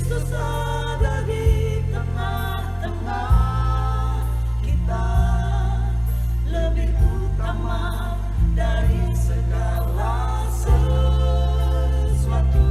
Yesus ada di tengah-tengah kita, lebih utama dari segala sesuatu.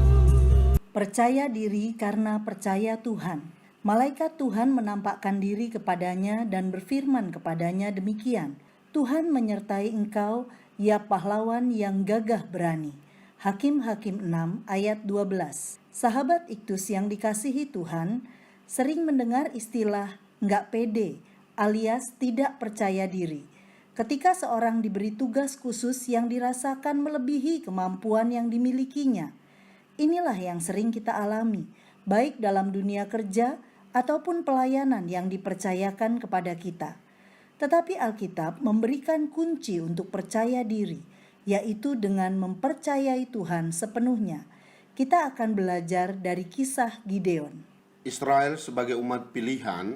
Percaya diri karena percaya Tuhan. Malaikat Tuhan menampakkan diri kepadanya dan berfirman kepadanya demikian, Tuhan menyertai engkau, ya pahlawan yang gagah berani. Hakim-Hakim 6 ayat 12. Sahabat Iktus yang dikasihi Tuhan, sering mendengar istilah nggak pede alias tidak percaya diri. Ketika seorang diberi tugas khusus yang dirasakan melebihi kemampuan yang dimilikinya. Inilah yang sering kita alami, baik dalam dunia kerja ataupun pelayanan yang dipercayakan kepada kita. Tetapi Alkitab memberikan kunci untuk percaya diri, yaitu dengan mempercayai Tuhan sepenuhnya. Kita akan belajar dari kisah Gideon. Israel sebagai umat pilihan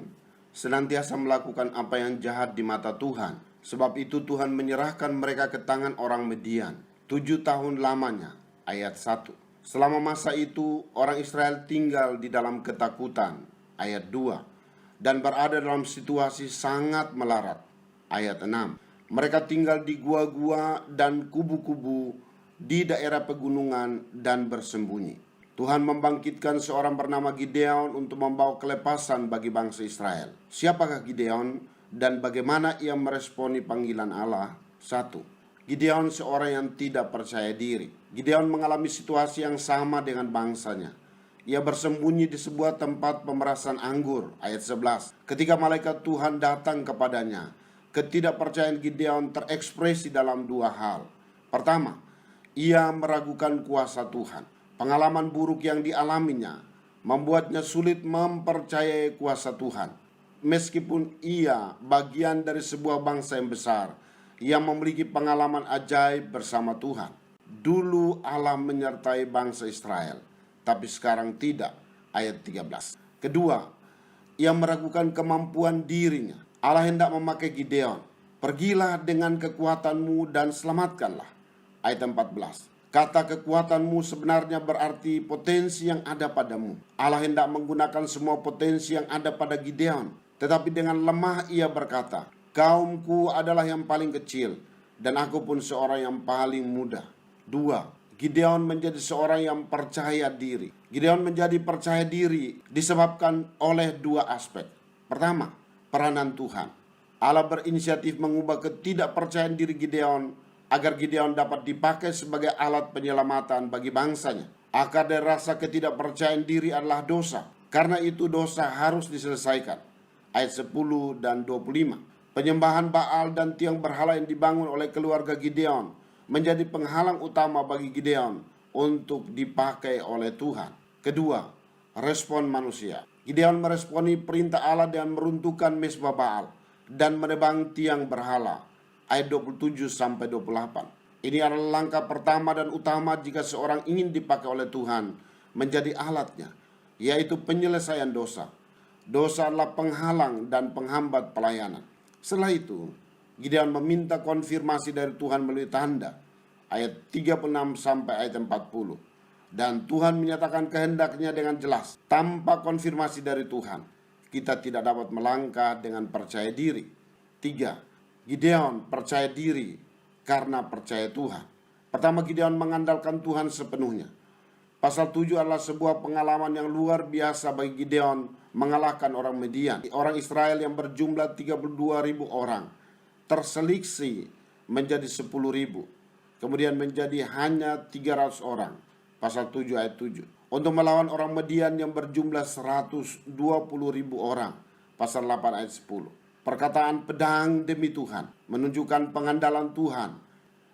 senantiasa melakukan apa yang jahat di mata Tuhan. Sebab itu Tuhan menyerahkan mereka ke tangan orang Midian 7 tahun lamanya. Ayat 1. Selama masa itu orang Israel tinggal di dalam ketakutan. Ayat 2. Dan berada dalam situasi sangat melarat. Ayat 6. Mereka tinggal di gua-gua dan kubu-kubu di daerah pegunungan dan bersembunyi. Tuhan membangkitkan seorang bernama Gideon untuk membawa kelepasan bagi bangsa Israel. Siapakah Gideon dan bagaimana ia meresponi panggilan Allah? 1. Gideon seorang yang tidak percaya diri. Gideon mengalami situasi yang sama dengan bangsanya. Ia bersembunyi di sebuah tempat pemerasan anggur. Ayat 11. Ketika malaikat Tuhan datang kepadanya, ketidakpercayaan Gideon terekspresi dalam dua hal. Pertama, ia meragukan kuasa Tuhan. Pengalaman buruk yang dialaminya membuatnya sulit mempercayai kuasa Tuhan. Meskipun ia bagian dari sebuah bangsa yang besar, ia memiliki pengalaman ajaib bersama Tuhan. Dulu Allah menyertai bangsa Israel, tapi sekarang tidak. Ayat 13. Kedua, ia meragukan kemampuan dirinya. Allah hendak memakai Gideon. Pergilah dengan kekuatanmu dan selamatkanlah. Ayat 14. Kata kekuatanmu sebenarnya berarti potensi yang ada padamu. Allah hendak menggunakan semua potensi yang ada pada Gideon. Tetapi dengan lemah ia berkata, kaumku adalah yang paling kecil, dan aku pun seorang yang paling muda. 2. Gideon menjadi seorang yang percaya diri. Gideon menjadi percaya diri disebabkan oleh dua aspek. Pertama, peranan Tuhan. Allah berinisiatif mengubah ketidakpercayaan diri Gideon agar Gideon dapat dipakai sebagai alat penyelamatan bagi bangsanya. Akar dari rasa ketidakpercayaan diri adalah dosa. Karena itu dosa harus diselesaikan. Ayat 10 dan 25. Penyembahan Baal dan tiang berhala yang dibangun oleh keluarga Gideon menjadi penghalang utama bagi Gideon untuk dipakai oleh Tuhan. Kedua, respon manusia. Gideon meresponi perintah Allah dengan meruntuhkan mezbah Baal dan menebang tiang berhala. Ayat 27 sampai 28. Ini adalah langkah pertama dan utama jika seorang ingin dipakai oleh Tuhan menjadi alatnya, yaitu penyelesaian dosa. Dosa adalah penghalang dan penghambat pelayanan. Setelah itu, Gideon meminta konfirmasi dari Tuhan melalui tanda. Ayat 36 sampai ayat 40. Dan Tuhan menyatakan kehendaknya dengan jelas. Tanpa konfirmasi dari Tuhan, kita tidak dapat melangkah dengan percaya diri. 3. Gideon percaya diri karena percaya Tuhan. Pertama, Gideon mengandalkan Tuhan sepenuhnya. Pasal 7 adalah sebuah pengalaman yang luar biasa bagi Gideon mengalahkan orang Midian. Orang Israel yang berjumlah 32.000 orang terseleksi menjadi 10.000. Kemudian menjadi hanya 300 orang. Pasal 7 ayat 7. Untuk melawan orang Midian yang berjumlah 120.000 orang. Pasal 8 ayat 10. Perkataan pedang demi Tuhan menunjukkan pengandalan Tuhan,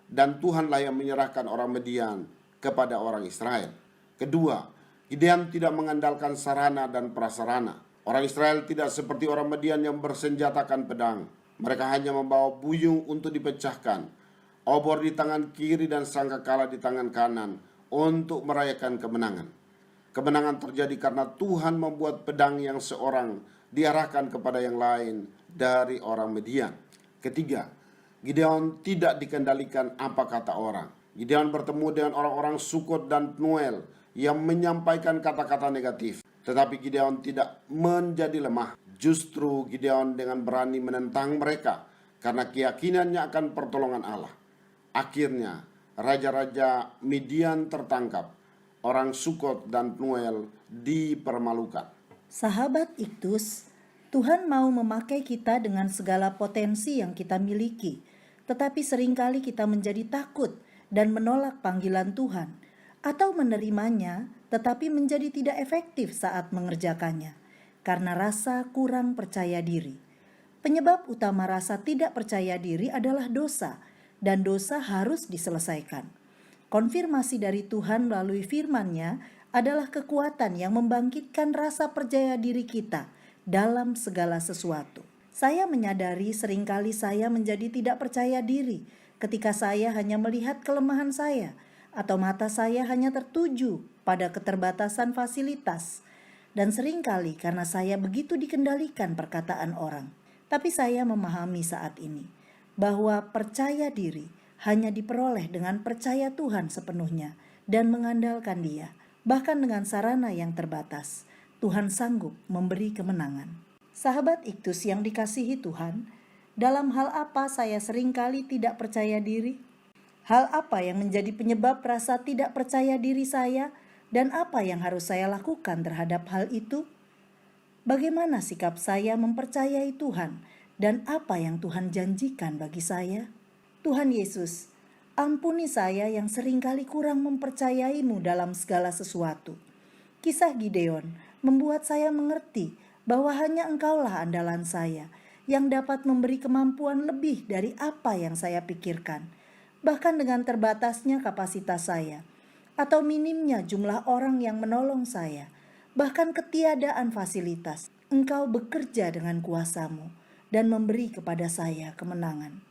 dan Tuhanlah yang menyerahkan orang Midian kepada orang Israel. Kedua, Gideon tidak mengandalkan sarana dan prasarana. Orang Israel tidak seperti orang Midian yang bersenjatakan pedang. Mereka hanya membawa buyung untuk dipecahkan, obor di tangan kiri dan sangkakala di tangan kanan untuk merayakan kemenangan. Kemenangan terjadi karena Tuhan membuat pedang yang seorang diarahkan kepada yang lain dari orang Midian. Ketiga, Gideon tidak dikendalikan apa kata orang. Gideon bertemu dengan orang-orang Sukot dan Pnuel yang menyampaikan kata-kata negatif. Tetapi Gideon tidak menjadi lemah. Justru Gideon dengan berani menentang mereka karena keyakinannya akan pertolongan Allah. Akhirnya raja-raja Midian tertangkap. Orang Sukot dan Pnuel dipermalukan. Sahabat Iktus, Tuhan mau memakai kita dengan segala potensi yang kita miliki. Tetapi seringkali kita menjadi takut dan menolak panggilan Tuhan, atau menerimanya tetapi menjadi tidak efektif saat mengerjakannya, karena rasa kurang percaya diri. Penyebab utama rasa tidak percaya diri adalah dosa, dan dosa harus diselesaikan. Konfirmasi dari Tuhan melalui firman-Nya adalah kekuatan yang membangkitkan rasa percaya diri kita dalam segala sesuatu. Saya menyadari seringkali saya menjadi tidak percaya diri ketika saya hanya melihat kelemahan saya, atau mata saya hanya tertuju pada keterbatasan fasilitas. Dan seringkali karena saya begitu dikendalikan perkataan orang. Tapi saya memahami saat ini bahwa percaya diri hanya diperoleh dengan percaya Tuhan sepenuhnya dan mengandalkan Dia. Bahkan dengan sarana yang terbatas, Tuhan sanggup memberi kemenangan. Sahabat Iktus yang dikasihi Tuhan, dalam hal apa saya seringkali tidak percaya diri? Hal apa yang menjadi penyebab rasa tidak percaya diri saya, dan apa yang harus saya lakukan terhadap hal itu? Bagaimana sikap saya mempercayai Tuhan, dan apa yang Tuhan janjikan bagi saya? Tuhan Yesus, ampuni saya yang seringkali kurang mempercayai-Mu dalam segala sesuatu. Kisah Gideon membuat saya mengerti bahwa hanya Engkaulah andalan saya yang dapat memberi kemampuan lebih dari apa yang saya pikirkan. Bahkan dengan terbatasnya kapasitas saya, atau minimnya jumlah orang yang menolong saya, bahkan ketiadaan fasilitas, Engkau bekerja dengan kuasa-Mu dan memberi kepada saya kemenangan.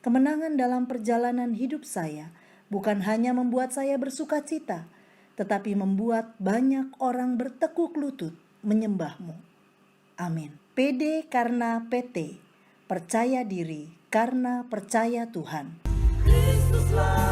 Kemenangan dalam perjalanan hidup saya bukan hanya membuat saya bersuka cita, tetapi membuat banyak orang bertekuk lutut menyembah-Mu. Amin. PD karena PT, percaya diri karena percaya Tuhan. Kristuslah